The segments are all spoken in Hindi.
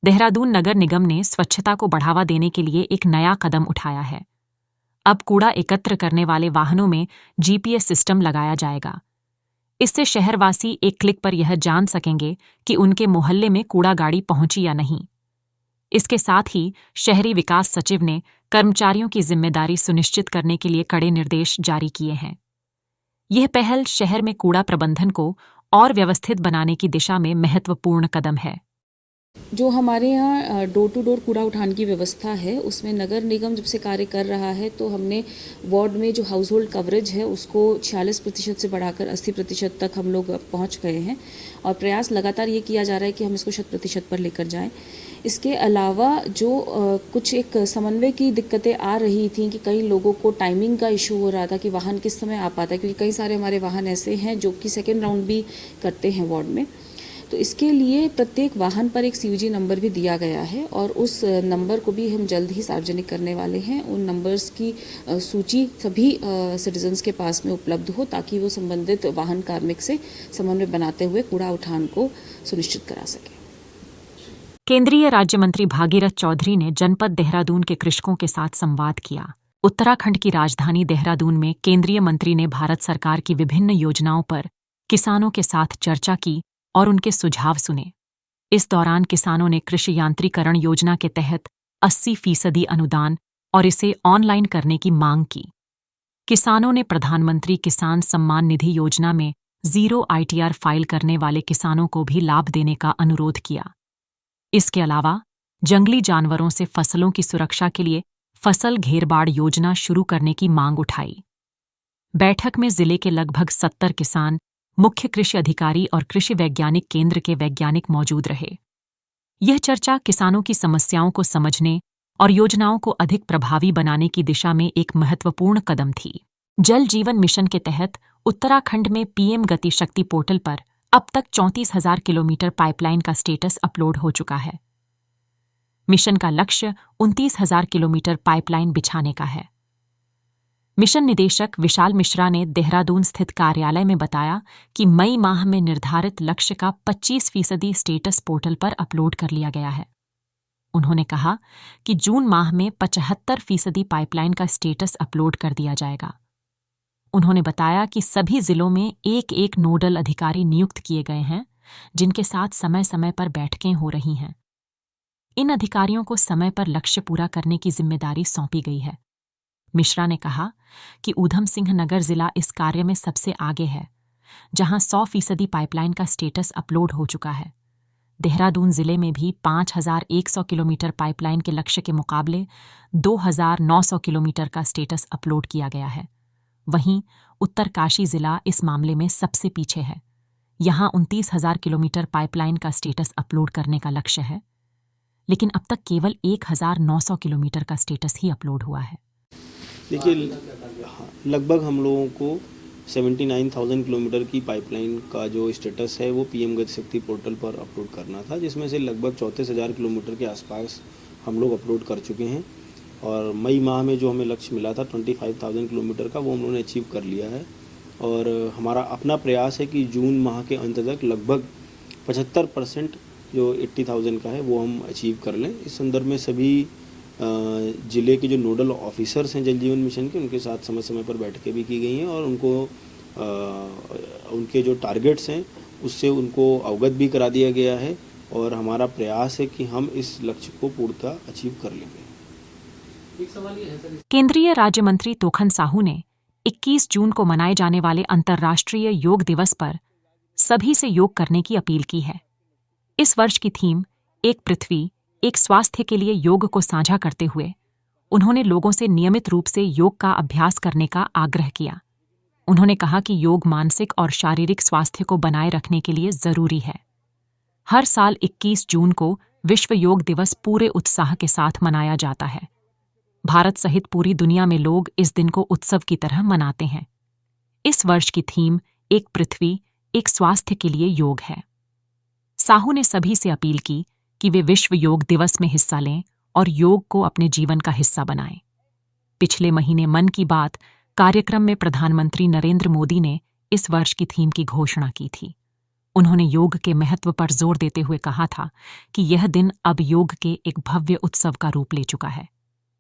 देहरादून नगर निगम ने स्वच्छता को बढ़ावा देने के लिए एक नया कदम उठाया है। अब कूड़ा एकत्र करने वाले वाहनों में जीपीएस सिस्टम लगाया जाएगा। इससे शहरवासी एक क्लिक पर यह जान सकेंगे कि उनके मोहल्ले में कूड़ा गाड़ी पहुंची या नहीं। इसके साथ ही शहरी विकास सचिव ने कर्मचारियों की जिम्मेदारी सुनिश्चित करने के लिए कड़े निर्देश जारी किए हैं। यह पहल शहर में कूड़ा प्रबंधन को और व्यवस्थित बनाने की दिशा में महत्वपूर्ण कदम है। जो हमारे यहाँ डोर टू डोर कूड़ा उठान की व्यवस्था है, उसमें नगर निगम जब से कार्य कर रहा है तो हमने वार्ड में जो हाउस होल्ड कवरेज है उसको 46% से बढ़ाकर 80% तक हम लोग पहुँच गए हैं और प्रयास लगातार ये किया जा रहा है कि हम इसको 100% पर लेकर जाएं। इसके अलावा जो कुछ एक समन्वय की दिक्कतें आ रही थी कि कई लोगों को टाइमिंग का इशू हो रहा था कि वाहन किस समय आ पाता है, क्योंकि कई सारे हमारे वाहन ऐसे हैं जो कि सेकेंड राउंड भी करते हैं वार्ड में। तो इसके लिए प्रत्येक वाहन पर एक सीयूजी नंबर भी दिया गया है और उस नंबर को भी हम जल्द ही सार्वजनिक करने वाले हैं। उन नंबर्स की सूची सभी सिटीजन्स के पास में उपलब्ध हो ताकि वो संबंधित वाहन कार्मिक से समन्वय बनाते हुए कूड़ा उठान को सुनिश्चित करा सकें। केंद्रीय राज्य मंत्री भागीरथ चौधरी ने जनपद देहरादून के कृषकों के साथ संवाद किया। उत्तराखंड की राजधानी देहरादून में केंद्रीय मंत्री ने भारत सरकार की विभिन्न योजनाओं पर किसानों के साथ चर्चा की और उनके सुझाव सुने। इस दौरान किसानों ने कृषि यांत्रिकरण योजना के तहत 80% अनुदान और इसे ऑनलाइन करने की मांग की। किसानों ने प्रधानमंत्री किसान सम्मान निधि योजना में 0 ITR फाइल करने वाले किसानों को भी लाभ देने का अनुरोध किया। इसके अलावा जंगली जानवरों से फसलों की सुरक्षा के लिए फसल घेरबाड़ योजना शुरू करने की मांग उठाई। बैठक में जिले के लगभग 70 किसान, मुख्य कृषि अधिकारी और कृषि वैज्ञानिक केंद्र के वैज्ञानिक मौजूद रहे। यह चर्चा किसानों की समस्याओं को समझने और योजनाओं को अधिक प्रभावी बनाने की दिशा में एक महत्वपूर्ण कदम थी। जल जीवन मिशन के तहत उत्तराखंड में PM गति शक्ति पोर्टल पर अब तक 34,000 किलोमीटर पाइपलाइन का स्टेटस अपलोड हो चुका है। मिशन का लक्ष्य 29,000 किलोमीटर पाइपलाइन बिछाने का है। मिशन निदेशक विशाल मिश्रा ने देहरादून स्थित कार्यालय में बताया कि मई माह में निर्धारित लक्ष्य का 25% स्टेटस पोर्टल पर अपलोड कर लिया गया है। उन्होंने कहा कि जून माह में 75% पाइपलाइन का स्टेटस अपलोड कर दिया जाएगा। उन्होंने बताया कि सभी जिलों में एक नोडल अधिकारी नियुक्त किए गए हैं, जिनके साथ समय समय पर बैठकें हो रही हैं। इन अधिकारियों को समय पर लक्ष्य पूरा करने की जिम्मेदारी सौंपी गई है। मिश्रा ने कहा कि ऊधम सिंह नगर जिला इस कार्य में सबसे आगे है, जहां 100% पाइपलाइन का स्टेटस अपलोड हो चुका है। देहरादून जिले में भी 5,100 किलोमीटर पाइपलाइन के लक्ष्य के मुकाबले 2,900 किलोमीटर का स्टेटस अपलोड किया गया है। वहीं उत्तरकाशी जिला इस मामले में सबसे पीछे है। यहां 29,000 किलोमीटर पाइपलाइन का स्टेटस अपलोड करने का लक्ष्य है, लेकिन अब तक केवल 1,900 किलोमीटर का स्टेटस ही अपलोड हुआ है। देखिए, लगभग हम लोगों को 79,000 किलोमीटर की पाइपलाइन का जो स्टेटस है वो PM गति शक्ति पोर्टल पर अपलोड करना था, जिसमें से लगभग 34,000 किलोमीटर के आसपास हम लोग अपलोड कर चुके हैं। और मई माह में जो हमें लक्ष्य मिला था 25,000 किलोमीटर का, वो हम लोगों ने अचीव कर लिया है। और हमारा अपना प्रयास है कि जून माह के अंत तक लगभग 75% जो 80,000 का है वो हम अचीव कर लें। इस संदर्भ में सभी ज़िले के जो नोडल ऑफिसर्स हैं जल जीवन मिशन के, उनके साथ समय समय पर बैठकें भी की गई हैं और उनको उनके जो टारगेट्स हैं उससे उनको अवगत भी करा दिया गया है। और हमारा प्रयास है कि हम इस लक्ष्य को पूर्णतः अचीव कर लेंगे। केंद्रीय राज्य मंत्री तोखन साहू ने 21 जून को मनाए जाने वाले अंतर्राष्ट्रीय योग दिवस पर सभी से योग करने की अपील की है। इस वर्ष की थीम एक पृथ्वी एक स्वास्थ्य के लिए योग को साझा करते हुए उन्होंने लोगों से नियमित रूप से योग का अभ्यास करने का आग्रह किया। उन्होंने कहा कि योग मानसिक और शारीरिक स्वास्थ्य को बनाए रखने के लिए जरूरी है। हर साल 21 जून को विश्व योग दिवस पूरे उत्साह के साथ मनाया जाता है। भारत सहित पूरी दुनिया में लोग इस दिन को उत्सव की तरह मनाते हैं। इस वर्ष की थीम एक पृथ्वी एक स्वास्थ्य के लिए योग है। साहू ने सभी से अपील की कि वे विश्व योग दिवस में हिस्सा लें और योग को अपने जीवन का हिस्सा बनाएं। पिछले महीने मन की बात कार्यक्रम में प्रधानमंत्री नरेंद्र मोदी ने इस वर्ष की थीम की घोषणा की थी। उन्होंने योग के महत्व पर जोर देते हुए कहा था कि यह दिन अब योग के एक भव्य उत्सव का रूप ले चुका है।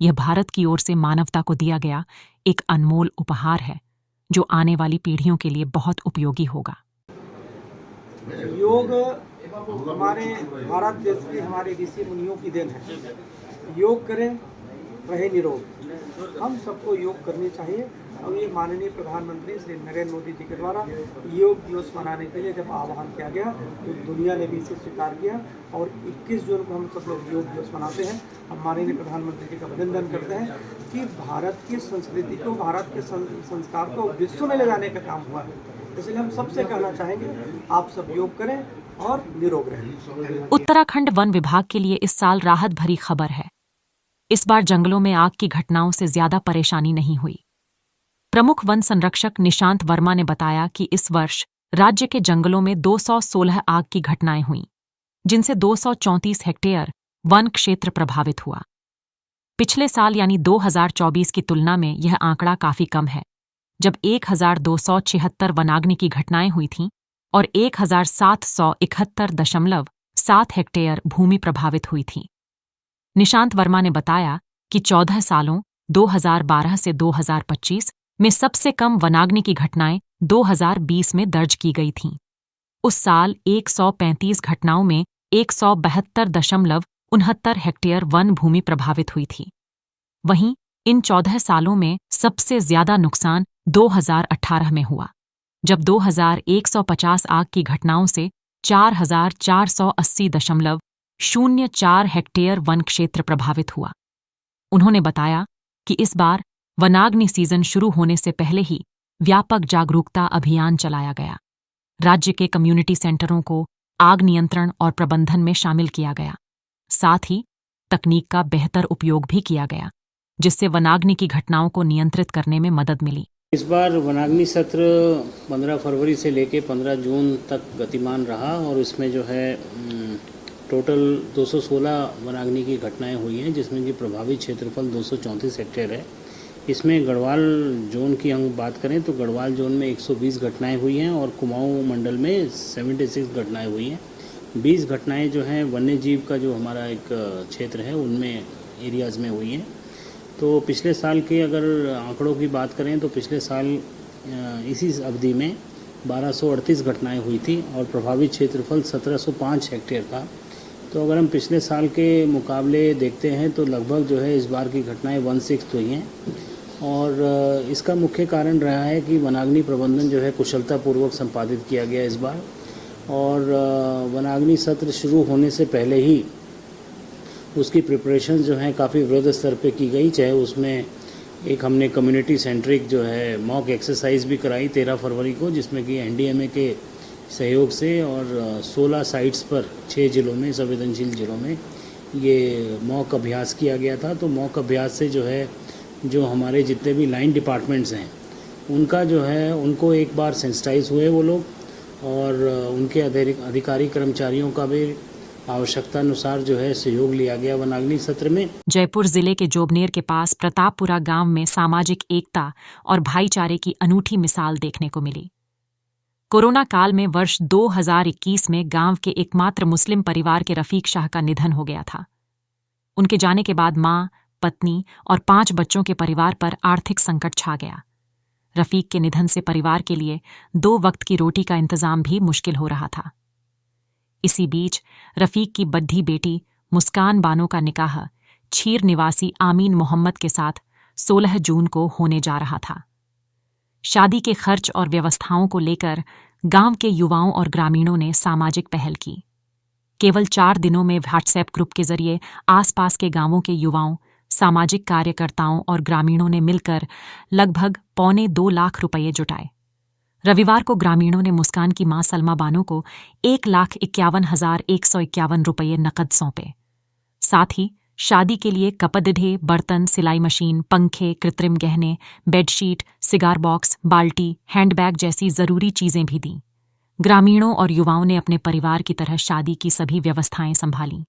यह भारत की ओर से मानवता को दिया गया एक अनमोल उपहार है जो आने वाली पीढ़ियों के लिए बहुत उपयोगी होगा। योग हमारे भारत देश के हमारे ऋषि मुनियों की देन है। योग करें, रहे निरोग। हम सबको योग करनी चाहिए और ये माननीय प्रधानमंत्री श्री नरेंद्र मोदी जी के द्वारा योग दिवस मनाने के लिए जब आह्वान किया गया तो दुनिया ने भी इसे स्वीकार किया और 21 जून को हम सब लोग योग दिवस मनाते हैं। हम माननीय प्रधानमंत्री जी का अभिनंदन करते हैं कि भारत की संस्कृति को, भारत के संस्कार को विश्व में ले जाने का काम हुआ है। इसलिए हम सबसे कहना चाहेंगे आप सब योग करें और निरोग रहें। उत्तराखंड वन विभाग के लिए इस साल राहत भरी खबर है। इस बार जंगलों में आग की घटनाओं से ज्यादा परेशानी नहीं हुई। प्रमुख वन संरक्षक निशांत वर्मा ने बताया कि इस वर्ष राज्य के जंगलों में 216 आग की घटनाएं हुईं, जिनसे 234 हेक्टेयर वन क्षेत्र प्रभावित हुआ। पिछले साल यानी 2024 की तुलना में यह आंकड़ा काफी कम है, जब 1276 वनाग्नि की घटनाएं हुई थीं और 1771.7 हेक्टेयर भूमि प्रभावित हुई थी। निशांत वर्मा ने बताया कि 14 सालों 2012 से 2025 में सबसे कम वनाग्नि की घटनाएं 2020 में दर्ज की गई थीं। उस साल 135 घटनाओं में 172.69 हेक्टेयर वन भूमि प्रभावित हुई थी। वहीं इन 14 सालों में सबसे ज्यादा नुकसान 2018 में हुआ, जब 2150 आग की घटनाओं से 4480.04 हेक्टेयर वन क्षेत्र प्रभावित हुआ। उन्होंने बताया कि इस बार वनाग्नि सीजन शुरू होने से पहले ही व्यापक जागरूकता अभियान चलाया गया। राज्य के कम्युनिटी सेंटरों को आग नियंत्रण और प्रबंधन में शामिल किया गया। साथ ही तकनीक का बेहतर उपयोग भी किया गया, जिससे वनाग्नि की घटनाओं को नियंत्रित करने में मदद मिली। इस बार वनाग्नि सत्र 15 फरवरी से लेकर 15 जून तक गतिमान रहा और इसमें जो है टोटल 216 वनाग्नि की घटनाएं हुई हैं, जिसमें कि प्रभावित क्षेत्रफल 234 हेक्टेयर है। इसमें गढ़वाल जोन की हम बात करें तो गढ़वाल जोन में 120 घटनाएं हुई हैं और कुमाऊं मंडल में 76 घटनाएं हुई हैं। 20 घटनाएं जो हैं वन्य जीव का जो हमारा एक क्षेत्र है उनमें एरियाज़ में हुई हैं। तो पिछले साल के अगर आंकड़ों की बात करें तो पिछले साल इसी अवधि में 1238 घटनाएं हुई थी और प्रभावित क्षेत्रफल 1705 हेक्टेयर था। तो अगर हम पिछले साल के मुकाबले देखते हैं तो लगभग जो है इस बार की घटनाएं 1/6 हुई हैं और इसका मुख्य कारण रहा है कि वनाग्नि प्रबंधन जो है कुशलतापूर्वक संपादित किया गया इस बार। और वनाग्नि सत्र शुरू होने से पहले ही उसकी प्रिपरेशन जो है काफ़ी वृहद स्तर पे की गई, चाहे उसमें एक हमने कम्युनिटी सेंट्रिक जो है मॉक एक्सरसाइज भी कराई 13 फरवरी को, जिसमें कि एनडीएमए के सहयोग से और 16 साइट्स पर 6 जिलों में, संवेदनशील जिलों में ये मॉक अभ्यास किया गया था। तो मॉक अभ्यास से जो है जो हमारे जितने भी लाइन डिपार्टमेंट्स हैं उनका जो है उनको एक बार सेंसिटाइज हुए वो लोग और उनके अधिकारी कर्मचारियों का भी आवश्यकता अनुसार जो है सहयोग लिया गया वनाग्नि सत्र में। जयपुर जिले के जोबनेर के पास प्रतापपुरा गांव में सामाजिक एकता और भाईचारे की अनूठी मिसाल देखने को मिली। कोरोना काल में वर्ष 2021 में गांव के एकमात्र मुस्लिम परिवार के रफीक शाह का निधन हो गया था। उनके जाने के बाद मां, पत्नी और 5 बच्चों के परिवार पर आर्थिक संकट छा गया। रफीक के निधन से परिवार के लिए 2 वक्त की रोटी का इंतजाम भी मुश्किल हो रहा था। इसी बीच रफीक की बद्धी बेटी मुस्कान बानो का निकाह छीर निवासी आमीन मोहम्मद के साथ 16 जून को होने जा रहा था। शादी के खर्च और व्यवस्थाओं को लेकर गांव के युवाओं और ग्रामीणों ने सामाजिक पहल की। केवल 4 दिनों में व्हाट्सएप ग्रुप के जरिए आसपास के गांवों के युवाओं, सामाजिक कार्यकर्ताओं और ग्रामीणों ने मिलकर लगभग 2.25 लाख रुपये जुटाए। रविवार को ग्रामीणों ने मुस्कान की मां सलमा बानो को 1,51,151 रुपये नकद सौंपे। साथ ही शादी के लिए कपड़े, बर्तन, सिलाई मशीन, पंखे, कृत्रिम गहने, बेडशीट, सिगार बॉक्स, बाल्टी, हैंडबैग जैसी जरूरी चीजें भी दीं। ग्रामीणों और युवाओं ने अपने परिवार की तरह शादी की सभी व्यवस्थाएं संभालीं,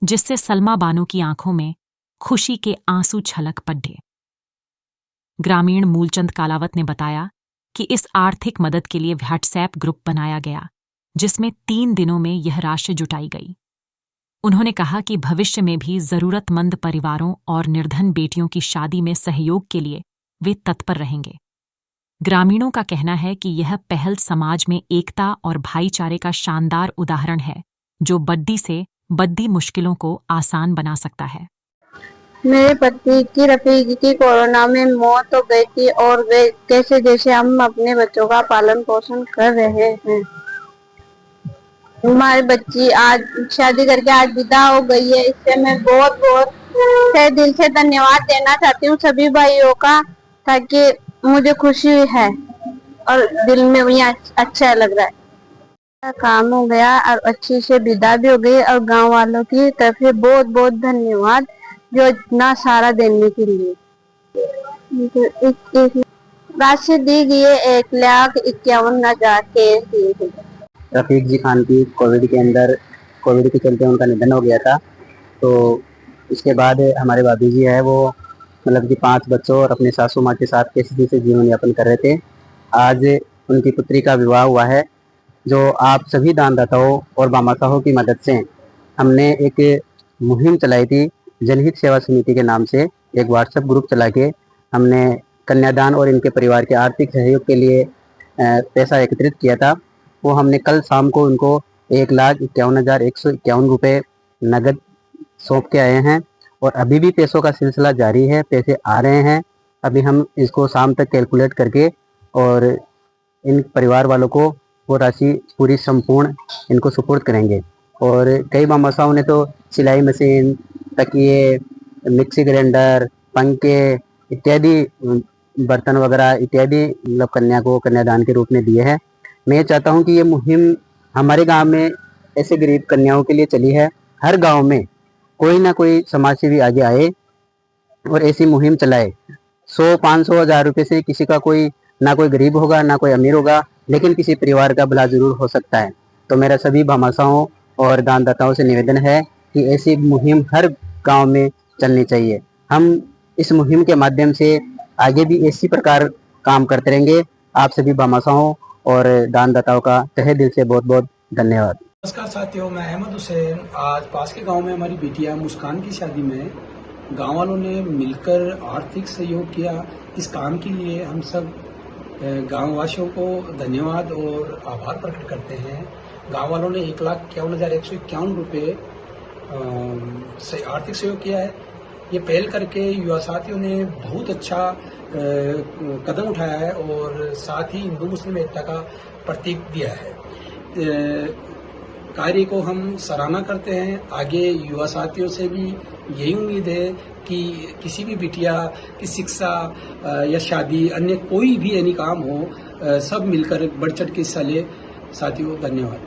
जिससे सलमा बानो की आंखों में खुशी के आंसू छलक पड़े। ग्रामीण मूलचंद कालावत ने बताया कि इस आर्थिक मदद के लिए व्हाट्सएप ग्रुप बनाया गया, जिसमें 3 दिनों में यह राशि जुटाई गई। उन्होंने कहा कि भविष्य में भी जरूरतमंद परिवारों और निर्धन बेटियों की शादी में सहयोग के लिए वे तत्पर रहेंगे। ग्रामीणों का कहना है कि यह पहल समाज में एकता और भाईचारे का शानदार उदाहरण है, जो बद्दी मुश्किलों को आसान बना सकता है। मेरे पति की रफीक की कोरोना में मौत हो गई थी और वे जैसे हम अपने बच्चों का पालन पोषण कर रहे हैं। हमारी बच्ची आज शादी करके आज विदा हो गई है। इससे मैं बहुत तहे दिल से धन्यवाद देना चाहती हूँ सभी भाइयों का, ताकि मुझे खुशी है और दिल में यहाँ अच्छा लग रहा है। काम हो गया और अच्छी से विदा भी हो गई और गांव वालों की तरफ से बहुत बहुत धन्यवाद जो इतना सारा देने के लिए। राशि दी गई है 1,51,000 के। रफीक जी खान की कोविड के चलते उनका निधन हो गया था। तो इसके बाद हमारे भाभी जी है वो मतलब कि 5 बच्चों और अपने सासू माँ के साथ कैसे से जीवन यापन कर रहे थे। आज उनकी पुत्री का विवाह हुआ है। जो आप सभी दानदाताओं और बामासाहों की मदद से हमने एक मुहिम चलाई थी, जनहित सेवा समिति के नाम से एक व्हाट्सएप ग्रुप चला के हमने कन्यादान और इनके परिवार के आर्थिक सहयोग के लिए पैसा एकत्रित किया था। वो हमने कल शाम को उनको 1,51,151 रुपये नगद सौंप के आए हैं और अभी भी पैसों का सिलसिला जारी है, पैसे आ रहे हैं। अभी हम इसको शाम तक कैलकुलेट करके और इन परिवार वालों को वो राशि पूरी संपूर्ण इनको सुपुर्द करेंगे। और कई मामासाओं ने तो सिलाई मशीन, तकिए, मिक्सी ग्राइंडर, पंखे इत्यादि बर्तन वगैरह इत्यादि मतलब कन्या को कन्यादान के रूप में दिए हैं। मैं चाहता हूं कि ये मुहिम हमारे गांव में ऐसे गरीब कन्याओं के लिए चली है। हर गांव में कोई ना कोई समाज सेवी आगे आए और ऐसी मुहिम चलाए। 100, 500, 1000 रुपये से किसी का कोई ना कोई गरीब होगा ना कोई अमीर होगा, लेकिन किसी परिवार का भला जरूर हो सकता है। तो मेरा सभी भामाशाओं और दानदाताओं से निवेदन है कि ऐसी मुहिम हर गांव में चलनी चाहिए। हम इस मुहिम के माध्यम से आगे भी इसी प्रकार काम करते रहेंगे। आप सभी भामाशाओं और दानदाताओं का तहे दिल से बहुत बहुत धन्यवाद। नमस्कार साथियों, मैं अहमद हुसैन। आज पास के गांव में हमारी बिटिया मुस्कान की शादी में गांव वालों ने मिलकर आर्थिक सहयोग किया। इस काम के लिए हम सब गांव वासियों को धन्यवाद और आभार प्रकट करते हैं। गांव वालों ने 1,51,151 रुपये आर्थिक सहयोग किया है। ये पहल करके युवा साथियों ने बहुत अच्छा कदम उठाया है और साथ ही हिंदू मुस्लिम एकता का प्रतीक दिया है। कार्य को हम सराहना करते हैं। आगे युवा साथियों से भी यही उम्मीद है कि किसी भी बिटिया की शिक्षा या शादी अन्य कोई भी यानी काम हो, सब मिलकर बढ़ चढ़ के हिस्सा ले। साथियों धन्यवाद।